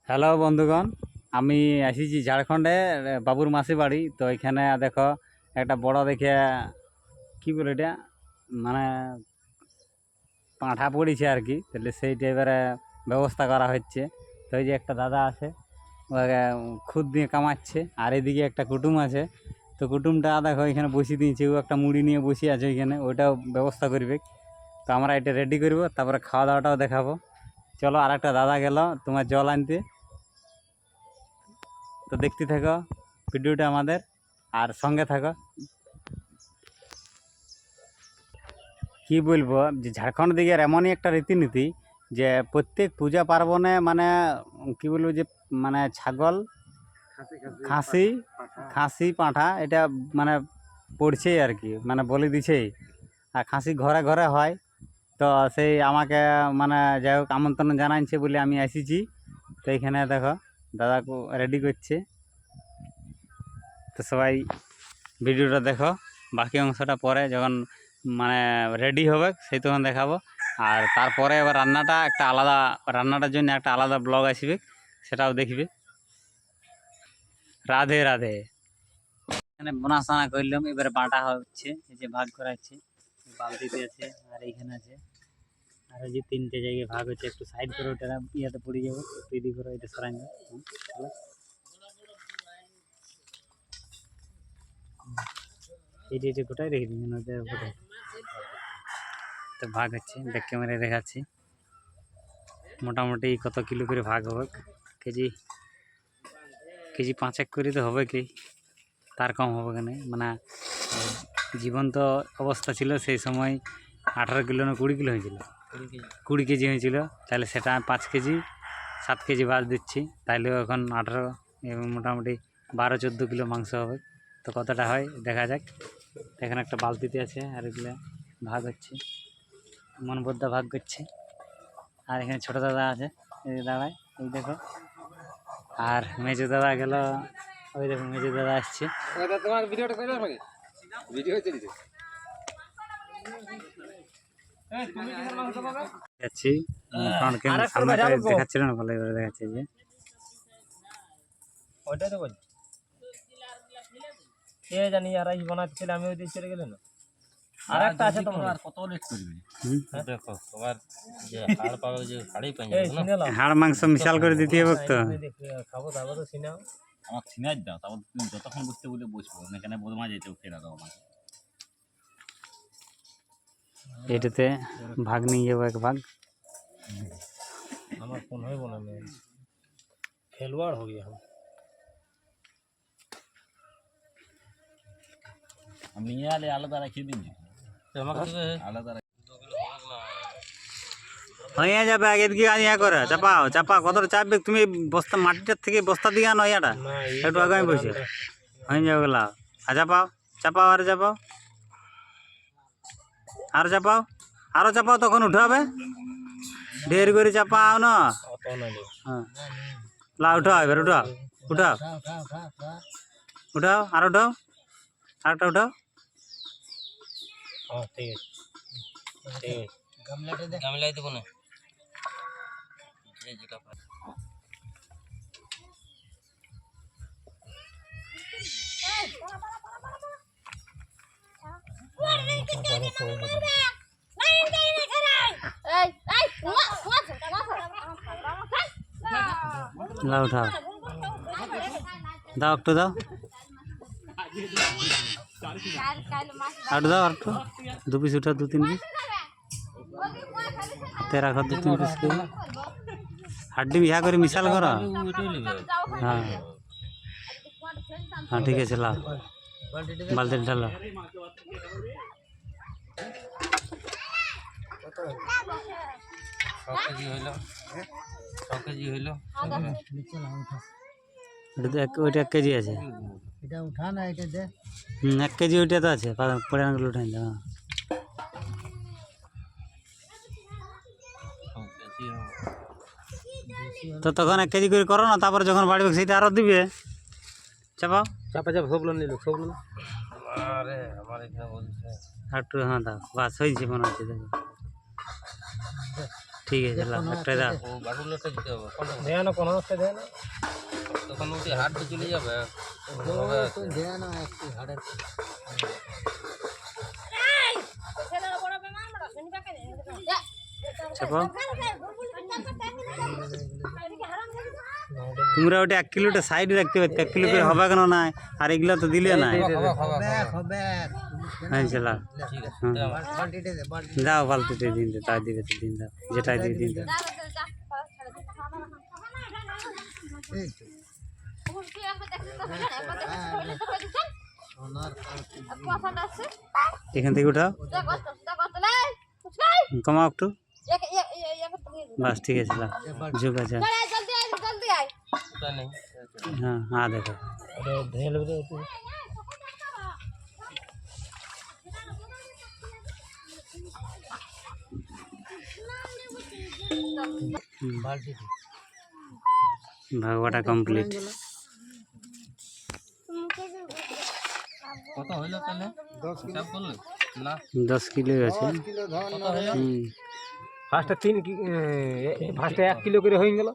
Hello বন্ধুগণ, আমি আসিছি ঝাড়খণ্ডে বাবুর মাসি বাড়ি। তো এখানে দেখো একটা বড় দেখে কি বলে এটা মানে পাঁঠা পড়েছে আর কি, তাহলে সেই টাইপের ব্যবস্থা করা হচ্ছে। তো এই যে একটা দাদা আছে, ওকে খুদ দিয়ে কামাচ্ছে, আর এদিকে একটা কুটুম আছে। তো কুটুমটা দেখো এখানে বসিয়ে দিয়েছে, ও একটা মুড়ি নিয়ে বসে আছে ওইখানে, ওইটাও ব্যবস্থা করবে। তো আমরা এটা রেডি করব, তারপরে খাওয়া দাওয়াটাও দেখাবো। চলো, আর একটা দাদা গেল তোমার জল আনতে। তো দেখতে থাকো ভিডিওটা আমাদের, আর সঙ্গে থাকো। কি বলবো, যে ঝাড়খণ্ড দিকের এমনই একটা রীতিনীতি যে প্রত্যেক পূজা পার্বণে মানে কি বলবো যে মানে ছাগল, খাসি খাসি পাঁঠা এটা মানে পড়ছেই আর কি, মানে বলে দিছেই। আর খাসি ঘরে ঘরে হয়। তো সেই আমাকে মানে যাই হোক আমন্ত্রণ জানাইছে বলে আমি এসেছি। তো এইখানে দেখো দাদাকে রেডি করছে। তো সবাই ভিডিওটা দেখো, বাকি অংশটা পরে যখন মানে রেডি হবে সেই তখন দেখাবো। আর তারপরে এবার রান্নাটার জন্য একটা আলাদা ব্লগ আসবে, সেটাও দেখবে। রাধে রাধে। এখানে বোনাসানা করলাম, এবারে বাটা হচ্ছে, এই যে ভাগ করা হচ্ছে, বালতিতে আছে আর এইখানে আছে। আর এই যে তিনটে জায়গায় ভাগ হচ্ছে, একটু সাইড করে ওটা ইয়াতে পড়ে যাবো, তৈরি করে এটা সরাই যাবে। এইটা গোটাই রেখে দিন, তো ভাগ হচ্ছে, ব্যাক ক্যামেরায় দেখাচ্ছি। মোটামুটি কত কিলো করে ভাগ হবে, কেজি কেজি 5 করে তো হবে কি, তার কম হবে কেন। মানে জীবন্ত অবস্থা ছিল সেই সময় 18 কিলো না 20 কিলো হয়েছিল, 20 কেজি হয়েছিল। তাহলে সেটা 5 কেজি 7 কেজি বাদ দিচ্ছি, তাইলে এখন 18 এবং মোটামুটি 12-14 কিলো মাংস হবে। তো কতটা হয় দেখা যাক। এখানে একটা বালতিতে আছে, আর এগুলো ভাগ হচ্ছে, মনবদ্ধা ভাগ করছে। আর এখানে ছোট দাদা আছে, এই দাঁড়ায়, এই দেখো। আর মেজো দাদা গেল, ওই দেখো মেজো দাদা আসছে। যাচ্ছি ফ্রন্ট ক্যামেরা সামনে দেখাচ্ছিল না, ভালো এবারে দেখাচ্ছে যে ওইটাই তো বলছি। কে জানি আর এই বানাচ্ছিল, আমি ওই দিকে চলে গেলে না। আর একটা আছে তোমার, আর কত লেট করবে দেখো তোমার যে হাড় পাবে, যে হাড়ই পাই যাবে না, হাড় মাংস মিশাল করে দিতে হবে তো। খাবো তারপর তো সিনাও আমার সিনাই দাও, তারপর তুমি যতক্ষণ বসতে বলে বসবো না, কেন বদমা যেতে ফেরা দাও আমাকে। এটাতে ভাগ নিয়ে যাবো, এক ভাগ। আমার ফোন হইব না, मैं खेलवाड़ हो गया हम। আমি নিয়ে আলে আলাদা রাখিয়ে দিন, আলাদা হয়ে যাবে আগে দিকে, ইয়া করে চাপাও চাপা, কতটা চাপবে তুমি, বস্তা মাটিটার থেকে বস্তা দিয়ে আনো ইয়াটা একটু আগে বসে হয়ে যাবে গেলা। আর চাপাও চাপাও, আর চাপাও, আর চাপাও, আরো চাপাও, তখন উঠাবে ঢের করে চাপাও না। হ্যাঁ লা উঠাও, এবার উঠাও, উঠাও উঠাও, আর উঠাও, আরেকটা উঠাও। हाँ ठीक है, ठीक है। गमला देबो ना, এই যেটা লা উঠাও, দাও একটু দাও, আর দাও, আর একটু 2 পিস উঠাও, 2-3 পিস হাতে রাখো, 2-3 পিস করে হাড্ডি ইয়া করে মিশাল করো। হ্যাঁ হ্যাঁ ঠিক আছে, লাও বালতি ঢালো। ওইটা 1 কেজি আছে, এটা উঠা না, এটা দে। 1 কেজি ওইটা তো আছে, পড়ে আনগুলো উঠাই দাও। তো তখন 1 কেজি করে করো না, তারপরে যখন বাড়বে সেইটা আরো দিবে। চাপাও চাপা চাপা সবগুলো নিল, সবগুলো। আরে আমার এখানে বলছে একটু, হ্যাঁ দাও, বাস হয়েছে মনে হচ্ছে, দেখো ঠিক আছে লাও একটা দাও। ও বাটুলটা দিতে হবে কোনটা দেয়া না কোনো একটা দেয়া না তখন ওটি হাড়টা চলে যাবে তো দেয়া না একটু হাড়ের চাপো তোমরা ওটা 1 কিলোটা সাইডে রাখতে পারতে 1 কিলো করে হবে কেন না আর এগুলা তো দিলে না হ্যাঁ চলা ঠিক আছে দাও বালতিতে দিন দাও তাই দিবে তো দিন দাও যেটাই দিয়ে দিন দাও এখান থেকে উঠাও কমাও একটু বাস ঠিক আছে লাও ঝুঁক আছে ওটা নেই হ্যাঁ হ্যাঁ দেখো ধুয়ে নেবে একটু ভাগবাটা কমপ্লিট কত হইলো তাহলে 10 করলে না 10 কিলো আছে কত হইলো হুম ফার্স্টে 1 কিলো করে হয়ে গেল